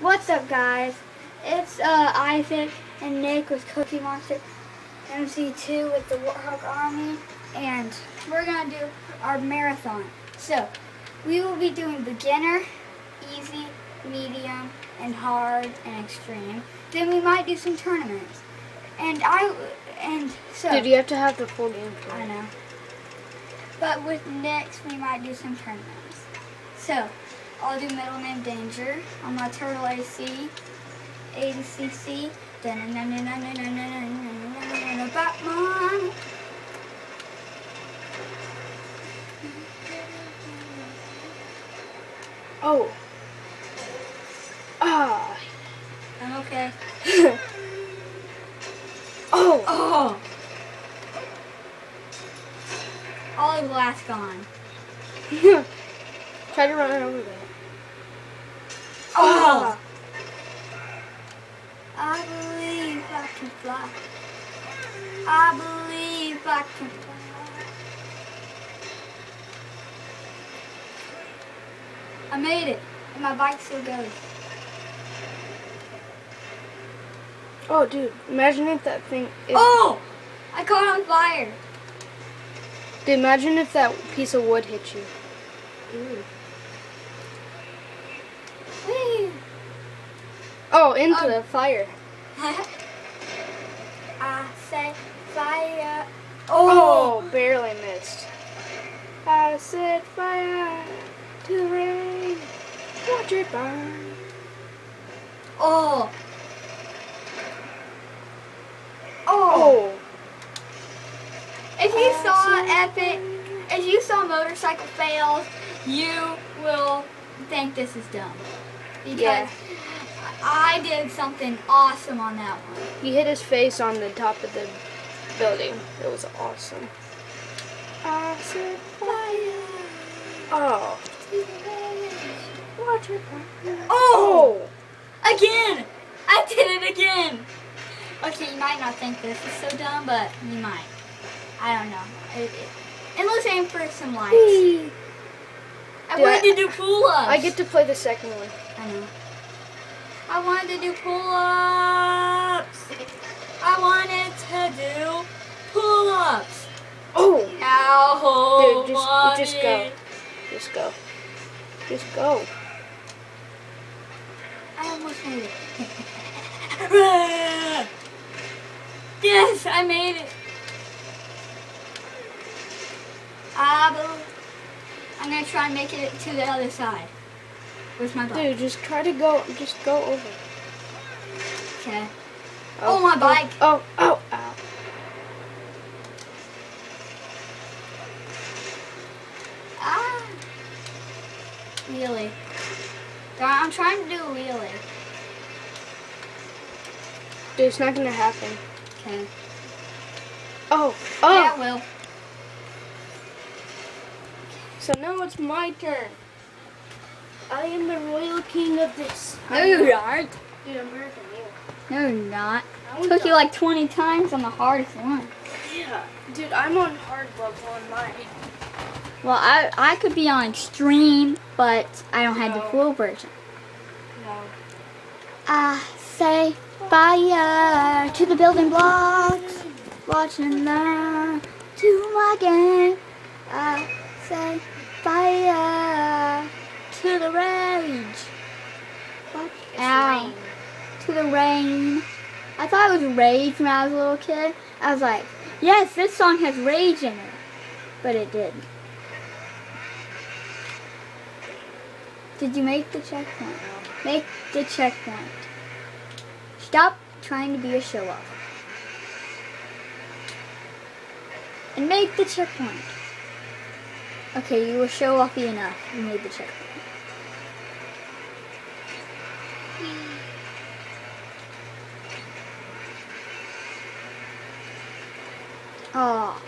What's up, guys? It's Isaac and Nick with Cookie Monster MC2 with the Warthog Army, and we're gonna do our marathon. So we will be doing beginner, easy, medium, and hard and extreme. Then we might do some tournaments. Dude, you have to have the full game for I it. know. But with Nick's, we might do some tournaments. So I'll do middle name Danger on my Turtle AC, 80cc. Batman. Oh. Ah. I'm okay. Oh. Oh. All the glass gone. Try to run it over there. Oh. I believe I can fly. I believe I can fly. I made it, and my bike still goes. Oh, dude, imagine if that thing. Oh! I caught on fire. Dude, imagine if that piece of wood hit you. Ooh. Whee! Oh, into the fire. I say fire. Oh, barely missed. I set fire to the rain. Watch it burn. Oh. Oh. If you saw motorcycle fails, you will think this is dumb. Because Yeah. I did something awesome on that one. He hit his face on the top of the building. It was awesome. I set fire. Oh. Watch it burn. Oh! Again! I did it again! Okay, you might not think this is so dumb, but you might. I don't know. And let's aim for some likes. Whee. I Dude, wanted to do pull-ups. I get to play the second one. I know. I wanted to do pull-ups. I wanted to do pull-ups. Oh! Ow, Dude, just go. Just go. Just go. I almost made it. Yes, I made it. I'm gonna try and make it to the other side. Where's my bike? Dude, just try to go. Just go over. Okay. Oh, my bike. Oh, ow. Ah. Wheelie. I'm trying to do a wheelie. Dude, it's not gonna happen. Okay. Oh. Yeah, it will. So now it's my turn. I am the royal king of this. No, you aren't. Dude, I'm better than you. No, you're not. No, Took you like 20 times on the hardest one. Yeah. Dude, I'm on hard level on mine. Well, I could be on extreme, but I don't have the No. full version. No. I say fire to the building blocks, watching learn to my game. I say fire to the rage. Ow. To the rain. I thought it was rage when I was a little kid. I was like, yes, this song has rage in it. But it didn't. Did you make the checkpoint? Make the checkpoint. Stop trying to be a show-off. And make the checkpoint. Okay, you were show-offy enough. You made the checkpoint. Oh.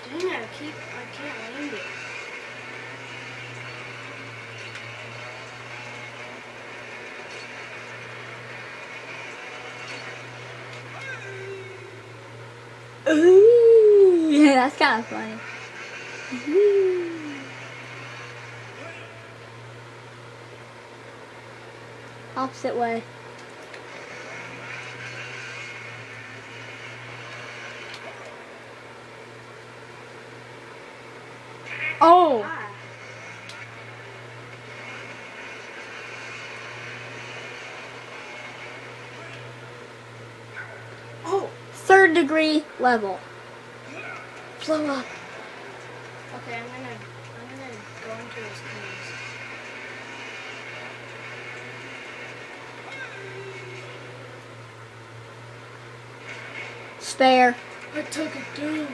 Dang it, I can't land it. Ooh, yeah, that's kind of funny. Opposite way. Oh! Oh! 3rd degree level. Blow up. Okay, I'm gonna go into his things. Spare. I took it down.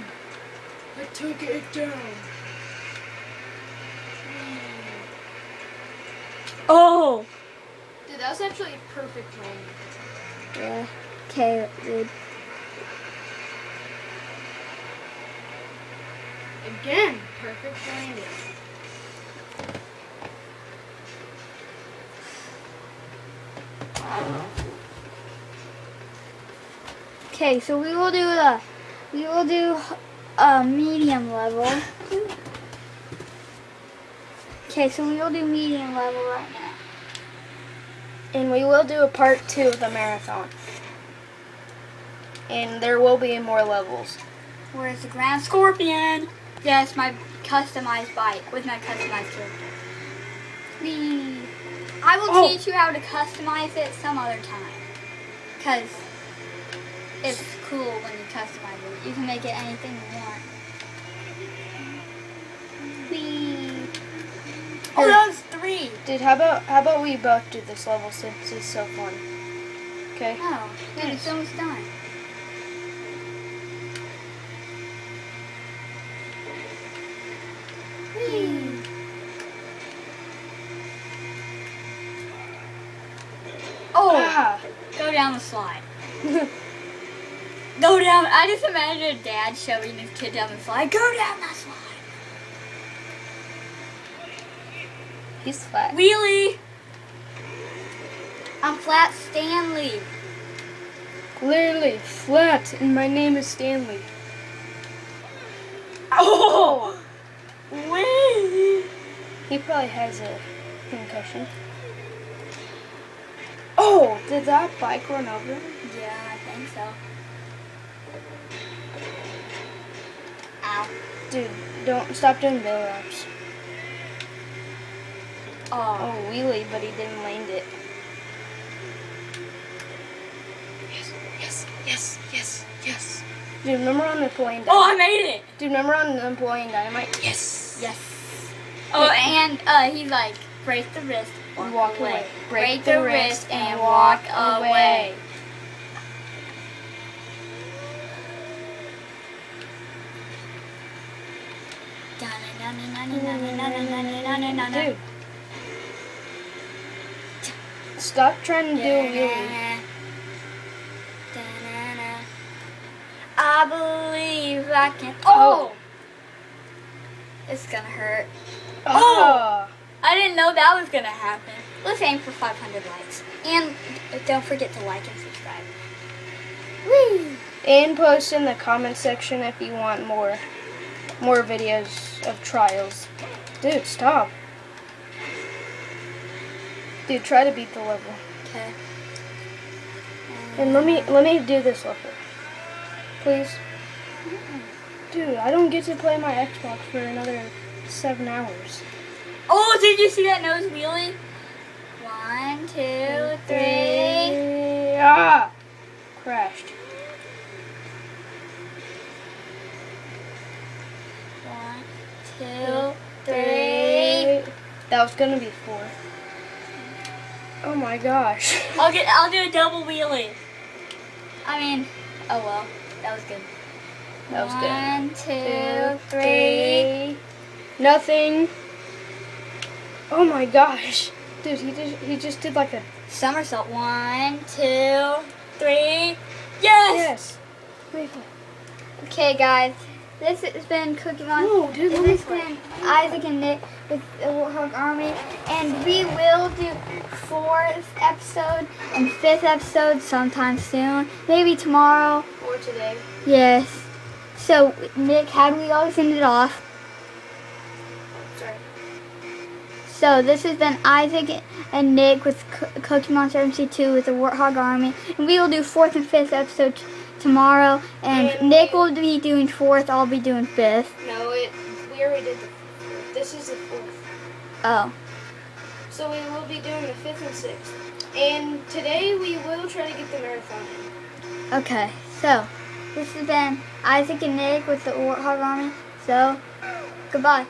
I took it down. Oh! Dude, that was actually a perfect landing. Yeah. Okay, dude. Again, perfect landing. Okay, so we will do a medium level. Okay, so we will do medium level right now. And we will do a part 2 of the marathon. And there will be more levels. Where's the Grand Scorpion? Yes, my customized bike with my customized character. Whee! I will teach you how to customize it some other time. Because it's cool when you customize it. You can make it anything you want. Whee! Oh, that was 3. Dude, how about we both do this level since it's so fun? Okay? Oh, dude, it's almost done. Whee! Oh! Ah. Go down the slide. Go down. I just imagine a dad shoving his kid down the slide. Go down that slide. He's flat. Wheelie. I'm Flat Stanley. Clearly flat, and my name is Stanley. Oh! Whee! He probably has a concussion. Oh, did that bike run over him? Yeah, I think so. Ow. Dude, don't stop doing bill wraps. Oh. Oh, wheelie, but he didn't land it. Yes. Dude, remember on Napoleon Dynamite? Oh, I made it. Dude, remember on Napoleon Dynamite? Yes. Oh, and he's like, break the wrist, Walk away. Break the wrist and walk away. Dude. Stop trying to do a wheelie. I believe I can. Oh! It's gonna hurt. Oh! I didn't know that was gonna happen. Let's aim for 500 likes. And don't forget to like and subscribe. Woo! And post in the comment section if you want more videos of trials. Dude, stop. Dude, try to beat the level. Okay. And let me do this level. Please. Dude, I don't get to play my Xbox for another 7 hours. Oh, did you see that nose wheelie? 1, 2, 3. Ah! Crashed. 1, 2, 3. That was gonna be 4. Oh my gosh. I'll do a double wheelie. I mean, oh well, that was good. That was good. 1, 2, 3. Nothing. Oh my gosh. Dude, he just did like a Somersault. 1, 2, 3. Yes! yes. Wait. Okay, guys. This has been Cooking on. No, dude, let me This has been Isaac and Nick with the Warthog Army, and we will do 4th episode and 5th episode sometime soon. Maybe tomorrow. Or today. Yes. So, Nick, how do we always end it off? Sorry. So this has been Isaac and Nick with Cookie Monster MC2 with the Warthog Army. And we will do 4th and 5th episodes tomorrow. And Nick will be doing 4th, I'll be doing 5th. No, we already did the 4th. This is the 4th. Oh. So we will be doing the 5th and 6th. And today we will try to get the marathon in. Okay, so this has been Isaac and Nick with the Warthog Army. So, goodbye.